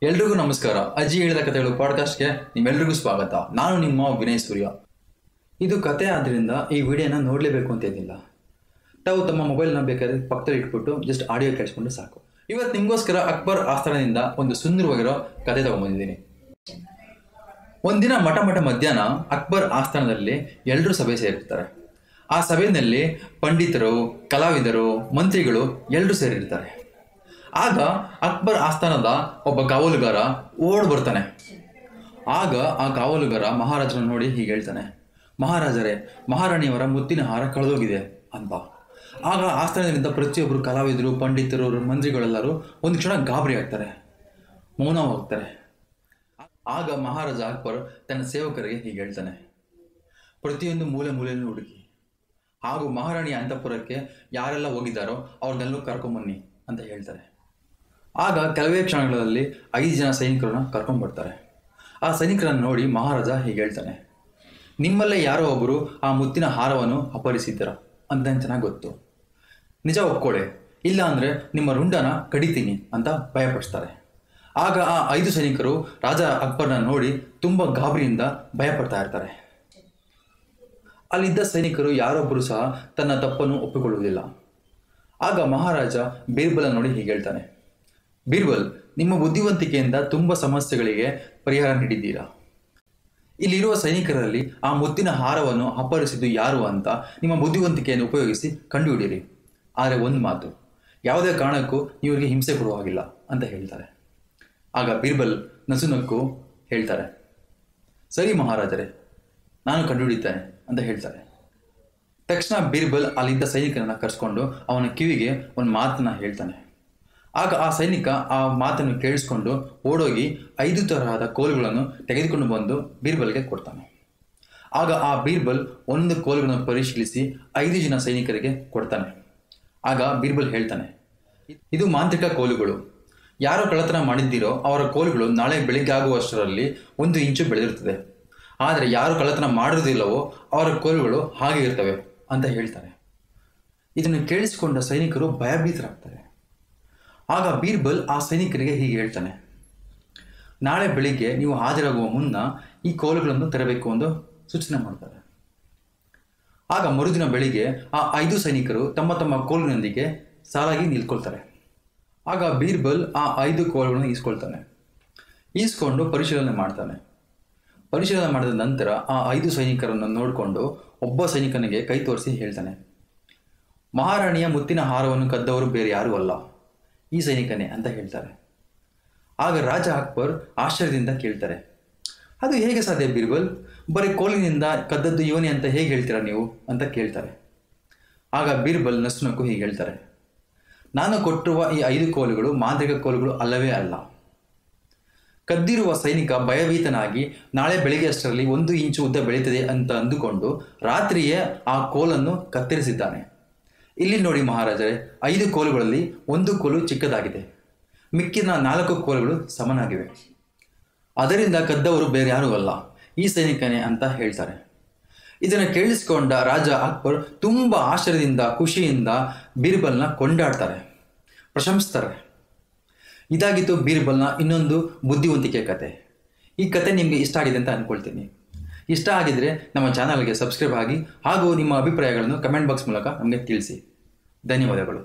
ಎಲ್ರಿಗೂ ನಮಸ್ಕಾರ. ಅಜ್ಜಿ ಹೇಳಿದ ಕಥೆಗಳು ಪಾಡ್ಕಾಸ್ಟ್ಗೆ ನಿಮ್ಮೆಲ್ರಿಗೂ ಸ್ವಾಗತ. ನಾನು ನಿಮ್ಮ ವಿನಯ್ ಸೂರ್ಯ. ಇದು ಕತೆ ಆದ್ದರಿಂದ ಈ ವಿಡಿಯೋನ ನೋಡಲೇಬೇಕು ಅಂತೇನಿಲ್ಲ. ತಾವು ತಮ್ಮ ಮೊಬೈಲ್ನ ಬೇಕಾದ್ರೆ ಪಕ್ಕದಲ್ಲಿ ಇಟ್ಬಿಟ್ಟು ಜಸ್ಟ್ ಆಡಿಯೋ ಕೇಳಿಸ್ಕೊಂಡು ಸಾಕು. ಇವತ್ತು ನಿಮಗೋಸ್ಕರ ಅಕ್ಬರ್ ಆಸ್ಥಾನದಿಂದ ಒಂದು ಸುಂದರವಾಗಿರೋ ಕತೆ ತಗೊಂಡ್ಬಂದಿದ್ದೀನಿ. ಒಂದಿನ ಮಠ ಮಧ್ಯಾಹ್ನ ಅಕ್ಬರ್ ಆಸ್ಥಾನದಲ್ಲಿ ಎಲ್ಲರೂ ಸಭೆ ಸೇರಿರ್ತಾರೆ. ಆ ಸಭೆಯಲ್ಲಿ ಪಂಡಿತರು, ಕಲಾವಿದರು, ಮಂತ್ರಿಗಳು ಎಲ್ಲರೂ ಸೇರಿರ್ತಾರೆ. ಆಗ ಅಕ್ಬರ್ ಆಸ್ಥಾನದ ಒಬ್ಬ ಕಾವಲುಗಾರ ಓಡ್ ಬರ್ತಾನೆ. ಆಗ ಆ ಕಾವಲುಗಾರ ಮಹಾರಾಜರನ್ನು ನೋಡಿ ಹೀಗೆ ಹೇಳ್ತಾನೆ, ಮಹಾರಾಜರೇ, ಮಹಾರಾಣಿಯವರ ಮುತ್ತಿನ ಹಾರ ಕಳೆದೋಗಿದೆ ಅಂತ. ಆಗ ಆಸ್ಥಾನದಿಂದ ಪ್ರತಿಯೊಬ್ಬರು ಕಲಾವಿದರು, ಪಂಡಿತರು, ಮಂತ್ರಿಗಳೆಲ್ಲರೂ ಒಂದು ಕ್ಷಣ ಗಾಬರಿ ಆಗ್ತಾರೆ, ಮೌನವಾಗ್ತಾರೆ. ಆಗ ಮಹಾರಾಜ ಅಕ್ಬರ್ ತನ್ನ ಸೇವಕರಿಗೆ ಹೀಗೆ ಹೇಳ್ತಾನೆ, ಪ್ರತಿಯೊಂದು ಮೂಲೆಯನ್ನು ಹುಡುಕಿ ಹಾಗೂ ಮಹಾರಾಣಿಯ ಅಂತಃಪುರಕ್ಕೆ ಯಾರೆಲ್ಲ ಹೋಗಿದ್ದಾರೋ ಅವ್ರನ್ನೆಲ್ಲೂ ಕರ್ಕೊಂಬನ್ನಿ ಅಂತ ಹೇಳ್ತಾರೆ. ಆಗ ಕೆಲವೇ ಕ್ಷಣಗಳಲ್ಲಿ 5 ಜನ ಸೈನಿಕರನ್ನ ಕರ್ಕೊಂಡ್ಬರ್ತಾರೆ. ಆ ಸೈನಿಕರನ್ನು ನೋಡಿ ಮಹಾರಾಜ ಹೀಗೆ ಹೇಳ್ತಾನೆ, ನಿಮ್ಮಲ್ಲೇ ಯಾರೋ ಒಬ್ಬರು ಆ ಮುತ್ತಿನ ಹಾರವನ್ನು ಅಪಹರಿಸಿದ್ದೀರ ಅಂತ ಚೆನ್ನಾಗಿ ಗೊತ್ತು. ನಿಜ ಒಪ್ಕೊಳ್ಳಿ, ಇಲ್ಲ ಅಂದರೆ ನಿಮ್ಮ ರುಂಡನ ಕಡಿತೀನಿ ಅಂತ ಭಯಪಡಿಸ್ತಾರೆ. ಆಗ ಆ 5 ಸೈನಿಕರು ರಾಜ ಅಕ್ಬರ್ನ ನೋಡಿ ತುಂಬ ಗಾಬರಿಯಿಂದ ಭಯಪಡ್ತಾ ಇರ್ತಾರೆ. ಅಲ್ಲಿದ್ದ ಸೈನಿಕರು ಯಾರೊಬ್ಬರು ಸಹ ತನ್ನ ತಪ್ಪನ್ನು ಒಪ್ಪಿಕೊಳ್ಳುವುದಿಲ್ಲ. ಆಗ ಮಹಾರಾಜ ಬೀರ್ಬಲ್ ನೋಡಿ ಹೀಗೆ ಹೇಳ್ತಾನೆ, ಬೀರ್ಬಲ್, ನಿಮ್ಮ ಬುದ್ಧಿವಂತಿಕೆಯಿಂದ ತುಂಬ ಸಮಸ್ಯೆಗಳಿಗೆ ಪರಿಹಾರ ನೀಡಿದ್ದೀರಾ. ಇಲ್ಲಿರುವ ಸೈನಿಕರಲ್ಲಿ ಆ ಮುತ್ತಿನ ಹಾರವನ್ನು ಅಪಹರಿಸಿದ್ದು ಯಾರು ಅಂತ ನಿಮ್ಮ ಬುದ್ಧಿವಂತಿಕೆಯನ್ನು ಉಪಯೋಗಿಸಿ ಕಂಡುಹಿಡಿಯಿರಿ. ಆದರೆ ಒಂದು ಮಾತು, ಯಾವುದೇ ಕಾರಣಕ್ಕೂ ಇವರಿಗೆ ಹಿಂಸೆ ಕೊಡುವಾಗಿಲ್ಲ ಅಂತ ಹೇಳ್ತಾರೆ. ಆಗ ಬೀರ್ಬಲ್ ನಸುನಕ್ಕು ಹೇಳ್ತಾರೆ, ಸರಿ ಮಹಾರಾಜರೇ, ನಾನು ಕಂಡುಹಿಡಿತೇನೆ ಅಂತ ಹೇಳ್ತಾರೆ. ತಕ್ಷಣ ಬೀರ್ಬಲ್ ಅಲ್ಲಿದ್ದ ಸೈನಿಕರನ್ನು ಕರೆಸ್ಕೊಂಡು ಅವನ ಕಿವಿಗೆ ಒಂದು ಮಾತನ್ನ ಹೇಳ್ತಾನೆ. ಆಗ ಆ ಸೈನಿಕ ಆ ಮಾತನ್ನು ಕೇಳಿಸ್ಕೊಂಡು ಓಡೋಗಿ 5 ತರಹದ ಕೋಲುಗಳನ್ನು ತೆಗೆದುಕೊಂಡು ಬಂದು ಬೀರ್ಬಲ್ಗೆ ಕೊಡ್ತಾನೆ. ಆಗ ಆ ಬೀರ್ಬಲ್ ಒಂದು ಕೋಲುಗಳನ್ನು ಪರಿಶೀಲಿಸಿ 5 ಜನ ಸೈನಿಕರಿಗೆ ಕೊಡ್ತಾನೆ. ಆಗ ಬೀರ್ಬಲ್ ಹೇಳ್ತಾನೆ, ಇದು ಮಾಂತ್ರಿಕ ಕೋಲುಗಳು. ಯಾರು ಕಳ್ಳತನ ಮಾಡಿದ್ದೀರೋ ಅವರ ಕೋಲುಗಳು ನಾಳೆ ಬೆಳಿಗ್ಗೆ ಆಗುವಷ್ಟರಲ್ಲಿ 1 ಇಂಚು ಬೆಳೆದಿರ್ತದೆ. ಆದರೆ ಯಾರು ಕಳ್ಳತನ ಮಾಡೋದಿಲ್ಲವೋ ಅವರ ಕೋಲುಗಳು ಹಾಗೆ ಇರ್ತವೆ ಅಂತ ಹೇಳ್ತಾರೆ. ಇದನ್ನು ಕೇಳಿಸಿಕೊಂಡ ಸೈನಿಕರು ಭಯಭೀತರಾಗ್ತಾರೆ. ಆಗ ಬೀರ್ಬಲ್ ಆ ಸೈನಿಕರಿಗೆ ಹೀಗೆ ಹೇಳ್ತಾನೆ, ನಾಳೆ ಬೆಳಿಗ್ಗೆ ನೀವು ಹಾಜರಾಗುವ ಮುನ್ನ ಈ ಕೋಲುಗಳನ್ನು ತರಬೇಕು ಎಂದು ಸೂಚನೆ ಮಾಡ್ತಾರೆ. ಆಗ ಮರುದಿನ ಬೆಳಿಗ್ಗೆ ಆ 5 ಸೈನಿಕರು ತಮ್ಮ ತಮ್ಮ ಕೋಲಿನೊಂದಿಗೆ ಸಾಲಾಗಿ ನಿಲ್ಕೊಳ್ತಾರೆ. ಆಗ ಬೀರ್ಬಲ್ ಆ 5 ಕೋಲುಗಳನ್ನು ಈಸ್ಕೊಂಡು ಪರಿಶೀಲನೆ ಮಾಡ್ತಾನೆ. ಪರಿಶೀಲನೆ ಮಾಡಿದ ನಂತರ ಆ 5 ಸೈನಿಕರನ್ನು ನೋಡಿಕೊಂಡು ಒಬ್ಬ ಸೈನಿಕನಿಗೆ ಕೈ ತೋರಿಸಿ ಹೇಳ್ತಾನೆ, ಮಹಾರಾಣಿಯ ಮುತ್ತಿನ ಹಾರವನ್ನು ಕದ್ದವರು ಬೇರೆ ಯಾರೂ ಅಲ್ಲ, ಈ ಸೈನಿಕನೇ ಅಂತ ಹೇಳ್ತಾರೆ. ಆಗ ರಾಜ ಅಕ್ಬರ್ ಆಶ್ಚರ್ಯದಿಂದ ಕೇಳ್ತಾರೆ, ಅದು ಹೇಗೆ ಸಾಧ್ಯ ಬೀರ್ಬಲ್, ಬರೀ ಕೋಲಿನಿಂದ ಕದ್ದದ್ದು ಇವನೇ ಅಂತ ಹೇಗೆ ಹೇಳ್ತೀರಾ ನೀವು ಅಂತ ಕೇಳ್ತಾರೆ. ಆಗ ಬೀರ್ಬಲ್ ನಸುನಕ್ಕು ಹೀಗೆ ಹೇಳ್ತಾರೆ, ನಾನು ಕೊಟ್ಟಿರುವ ಈ 5 ಕೋಲುಗಳು ಮಾಂತ್ರಿಕ ಕೋಲುಗಳು ಅಲ್ಲವೇ ಅಲ್ಲ. ಕದ್ದಿರುವ ಸೈನಿಕ ಭಯಭೀತನಾಗಿ ನಾಳೆ ಬೆಳಿಗ್ಗೆ ಅಷ್ಟರಲ್ಲಿ 1 ಇಂಚು ಉದ್ದ ಬೆಳೀತದೆ ಅಂತ ಅಂದುಕೊಂಡು ರಾತ್ರಿಯೇ ಆ ಕೋಲನ್ನು ಕತ್ತರಿಸಿದ್ದಾನೆ. ಇಲ್ಲಿ ನೋಡಿ ಮಹಾರಾಜರೇ, 5 ಕೋಲುಗಳಲ್ಲಿ 1 ಕೋಲು ಚಿಕ್ಕದಾಗಿದೆ, ಮಿಕ್ಕಿದ 4 ಕೋಲುಗಳು ಸಮನಾಗಿವೆ. ಅದರಿಂದ ಕದ್ದವರು ಬೇರೆ ಯಾರೂ ಅಲ್ಲ, ಈ ಸೈನಿಕನೇ ಅಂತ ಹೇಳ್ತಾರೆ. ಇದನ್ನು ಕೇಳಿಸಿಕೊಂಡ ರಾಜ ಅಕ್ಬರ್ ತುಂಬ ಆಶ್ಚರ್ಯದಿಂದ ಖುಷಿಯಿಂದ ಬೀರ್ಬಲ್ನ ಕೊಂಡಾಡ್ತಾರೆ, ಪ್ರಶಂಸಿಸ್ತಾರೆ. ಇದಾಗಿತ್ತು ಬೀರ್ಬಲ್ನ ಇನ್ನೊಂದು ಬುದ್ಧಿವಂತಿಕೆ ಕತೆ. ಈ ಕತೆ ನಿಮಗೆ ಇಷ್ಟ ಆಗಿದೆ ಅಂತ ಅಂದ್ಕೊಳ್ತೀನಿ. ಇಷ್ಟ ಆಗಿದ್ರೆ ನಮ್ಮ ಚಾನಲ್ಗೆ ಸಬ್ಸ್ಕ್ರೈಬ್ ಆಗಿ ಹಾಗೂ ನಿಮ್ಮ ಅಭಿಪ್ರಾಯಗಳನ್ನು ಕಮೆಂಟ್ ಬಾಕ್ಸ್ ಮೂಲಕ ನಮಗೆ ತಿಳಿಸಿ. ಧನ್ಯವಾದಗಳು.